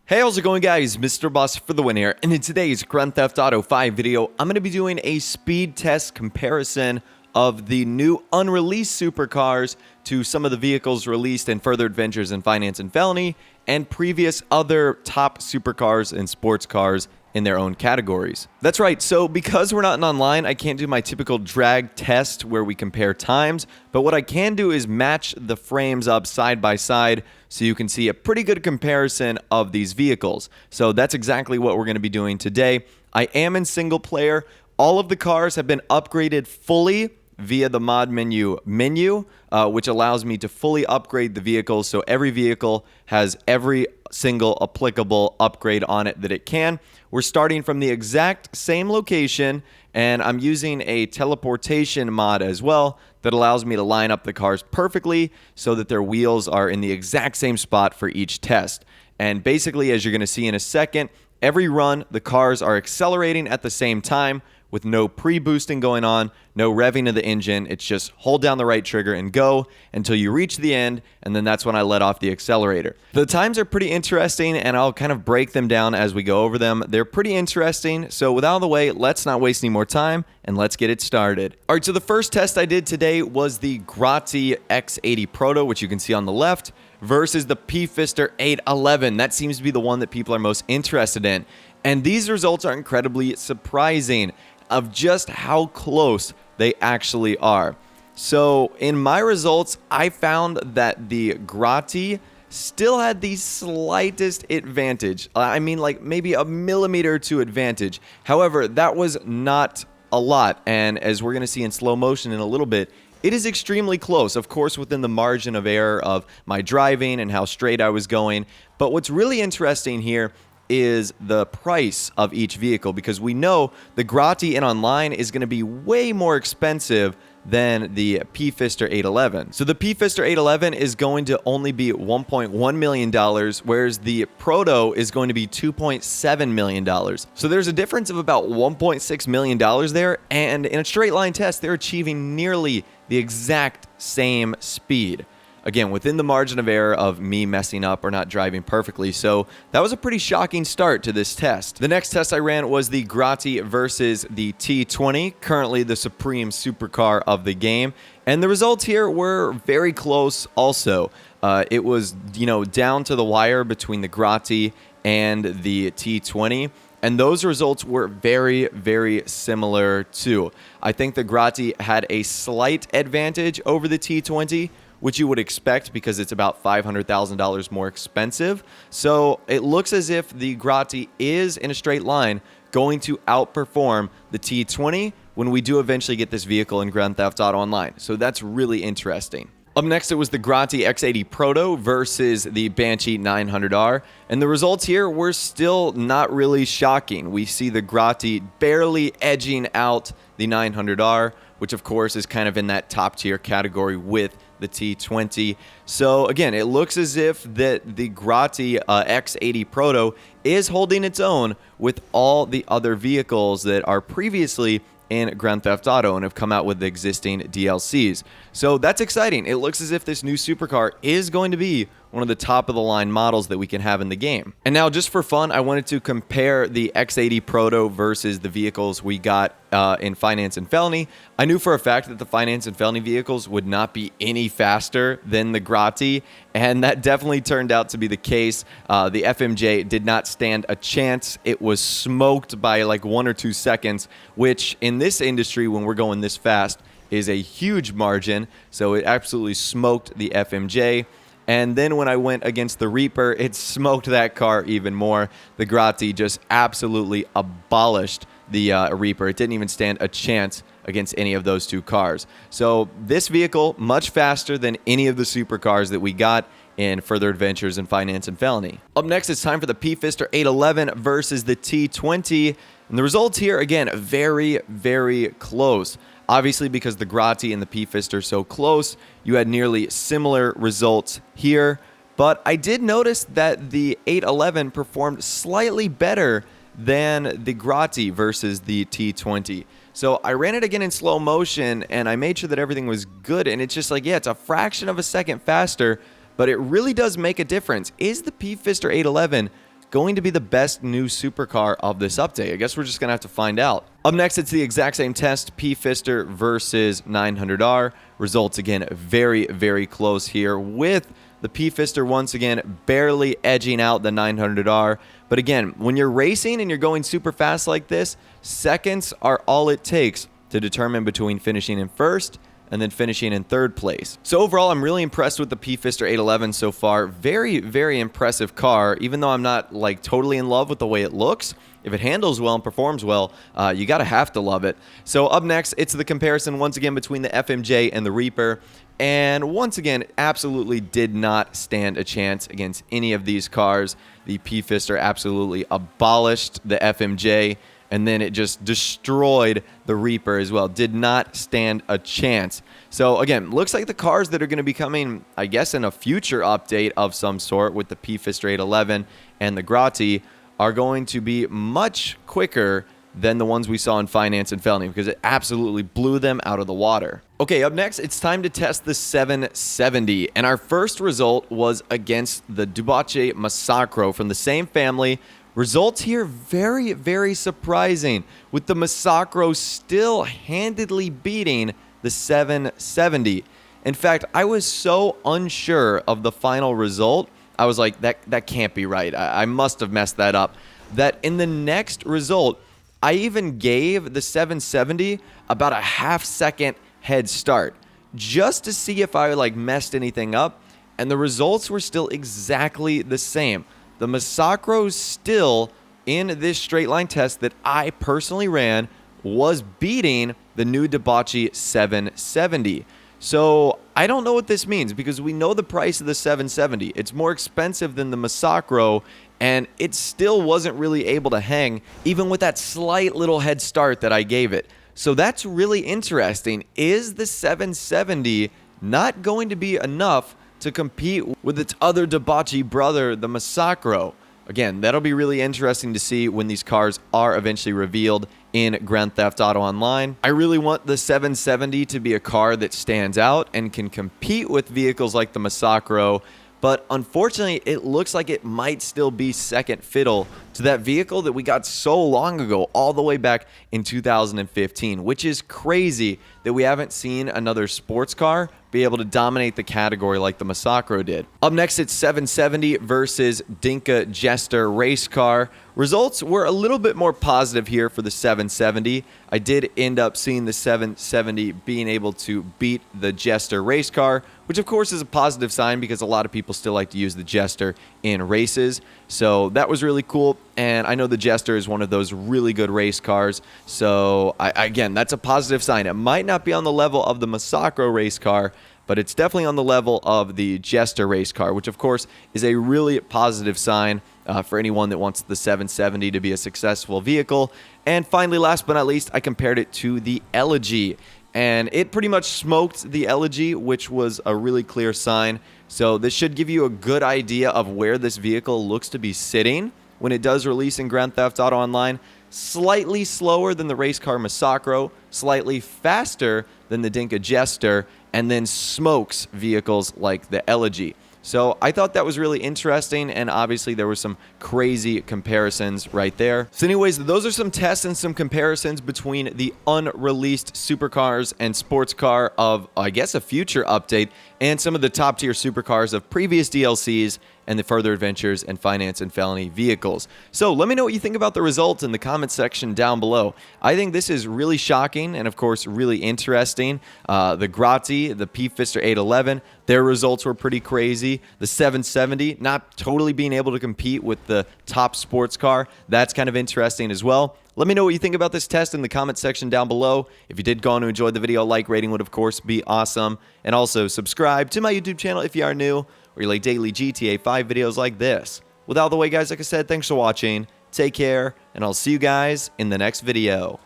Hey, how's it going, guys? Mr. Boss for the win here, and in today's Grand Theft Auto 5 video, I'm going to be doing a speed test comparison of the new unreleased supercars to some of the vehicles released in Further Adventures in Finance and Felony and previous other top supercars and sports cars in their own categories. That's right, so because we're not in online, I can't do my typical drag test where we compare times, but what I can do is match the frames up side by side so you can see a pretty good comparison of these vehicles. So that's exactly what we're going to be doing today. I am in single player. All of the cars have been upgraded fully via the mod menu, which allows me to fully upgrade the vehicles. So every vehicle has every single applicable upgrade on it that it can. We're starting from the exact same location, and I'm using a teleportation mod as well that allows me to line up the cars perfectly so that their wheels are in the exact same spot for each test. And basically, as you're going to see in a second, every run, the cars are accelerating at the same time with no pre-boosting going on, no revving of the engine. It's just hold down the right trigger and go until you reach the end, and then that's when I let off the accelerator. The times are pretty interesting, and I'll kind of break them down as we go over them. They're pretty interesting, so with out of the way, let's not waste any more time, and let's get it started. All right, so the first test I did today was the Grotti X80 Proto, which you can see on the left, versus the PFISTER 811. That seems to be the one that people are most interested in. And these results are incredibly surprising of just how close they actually are. So in my results, I found that the Grotti still had the slightest advantage. I mean, like maybe a millimeter or two advantage. However, that was not a lot. And as we're going to see in slow motion in a little bit, it is extremely close, of course, within the margin of error of my driving and how straight I was going. But what's really interesting here is the price of each vehicle, because we know the Grotti in online is going to be way more expensive than the PFISTER 811. So the PFISTER 811 is going to only be $1.1 million, whereas the Proto is going to be $2.7 million. So there's a difference of about $1.6 million there, and in a straight line test, they're achieving nearly the exact same speed. Again, within the margin of error of me messing up or not driving perfectly. So that was a pretty shocking start to this test. The next test I ran was the Grotti versus the T20, currently the supreme supercar of the game. And the results here were very close also. It was, down to the wire between the Grotti and the T20. And those results were very, very similar too. I think the Grotti had a slight advantage over the T20, which you would expect because it's about $500,000 more expensive. So it looks as if the Grotti is, in a straight line, going to outperform the T20 when we do eventually get this vehicle in Grand Theft Auto Online. So that's really interesting. Up next, it was the Grotti X80 Proto versus the Banshee 900R, and the results here were still not really shocking. We see the Grotti barely edging out the 900R, which of course is kind of in that top tier category with the T20. So again, it looks as if that the Grotti X80 Proto is holding its own with all the other vehicles that are previously in Grand Theft Auto and have come out with the existing DLCs. So that's exciting. It looks as if this new supercar is going to be one of the top of the line models that we can have in the game. And now, just for fun, I wanted to compare the X80 Proto versus the vehicles we got in Finance and Felony. I knew for a fact that the Finance and Felony vehicles would not be any faster than the Grotti, and that definitely turned out to be the case. The FMJ did not stand a chance. It was smoked by like 1 or 2 seconds, which in this industry, when we're going this fast, is a huge margin. So it absolutely smoked the FMJ. And then when I went against the Reaper, it smoked that car even more. The Grotti just absolutely abolished the Reaper. It didn't even stand a chance against any of those two cars. So this vehicle, much faster than any of the supercars that we got in Further Adventures in Finance and Felony. Up next, it's time for the PFISTER 811 versus the T20. And the results here, again, very, very close. Obviously, because the Grotti and the PFISTER are so close, you had nearly similar results here. But I did notice that the 811 performed slightly better than the Grotti versus the T20. So I ran it again in slow motion, and I made sure that everything was good. And it's just like, yeah, it's a fraction of a second faster, but it really does make a difference. Is the PFISTER 811 going to be the best new supercar of this update? I guess we're just going to have to find out. Up next, it's the exact same test, PFISTER versus 900R. Results, again, very, very close here, with the PFISTER once again barely edging out the 900R. But again, when you're racing and you're going super fast like this, seconds are all it takes to determine between finishing in first and then finishing in third place. So overall, I'm really impressed with the PFISTER 811 so far. Very, very impressive car, even though I'm not like totally in love with the way it looks. If it handles well and performs well, you gotta have to love it. So up next, it's the comparison once again between the FMJ and the Reaper. And once again, absolutely did not stand a chance against any of these cars. The PFISTER absolutely abolished the FMJ, and then it just destroyed the Reaper as well. Did not stand a chance. So again, looks like the cars that are going to be coming, I guess, in a future update of some sort with the PFISTER 811 and the Grotti are going to be much quicker than the ones we saw in Finance and Felony, because it absolutely blew them out of the water. Okay, up next, it's time to test the 770, and our first result was against the Dubace Massacro from the same family. Results here very, very surprising, with the Massacro still handedly beating the 770. In fact, I was so unsure of the final result, I was like, that can't be right. I must have messed that up. That in the next result, I even gave the 770 about a half-second head start just to see if I like messed anything up, and the results were still exactly the same. The Massacro still, in this straight line test that I personally ran, was beating the new Dubace 770. So I don't know what this means, because we know the price of the 770. It's more expensive than the Massacro, and it still wasn't really able to hang, even with that slight little head start that I gave it. So that's really interesting. Is the 770 not going to be enough to compete with its other Dubace brother, the Massacro? Again, that'll be really interesting to see when these cars are eventually revealed in Grand Theft Auto Online. I really want the 770 to be a car that stands out and can compete with vehicles like the Massacro, but unfortunately, it looks like it might still be second fiddle to that vehicle that we got so long ago, all the way back in 2015, which is crazy that we haven't seen another sports car be able to dominate the category like the Massacro did. Up next, it's 770 versus Dinka Jester race car. Results were a little bit more positive here for the 770. I did end up seeing the 770 being able to beat the Jester race car, which of course is a positive sign because a lot of people still like to use the Jester in races. So that was really cool, and I know the Jester is one of those really good race cars. So again, that's a positive sign. It might not be on the level of the Massacro race car, but it's definitely on the level of the Jester race car, which of course is a really positive sign for anyone that wants the 770 to be a successful vehicle. And finally, last but not least, I compared it to the Elegy, and it pretty much smoked the Elegy, which was a really clear sign. So this should give you a good idea of where this vehicle looks to be sitting when it does release in Grand Theft Auto Online. Slightly slower than the race car Massacro, slightly faster than the Dinka Jester, and then smokes vehicles like the Elegy. So I thought that was really interesting, and obviously there were some crazy comparisons right there. So anyways, those are some tests and some comparisons between the unreleased supercars and sports car of, I guess, a future update, and some of the top tier supercars of previous DLCs and the further adventures and finance and felony vehicles. So let me know what you think about the results in the comment section down below. I think this is really shocking and of course really interesting. The Grotti, the PFISTER 811, their results were pretty crazy. The 770 not totally being able to compete with the top sports car, that's kind of interesting as well. Let me know what you think about this test in the comment section down below. If you did go on to enjoy the video, a like rating would of course be awesome. And also subscribe to my YouTube channel if you are new, where you like daily GTA 5 videos like this. With all the way, guys, like I said, thanks for watching. Take care, and I'll see you guys in the next video.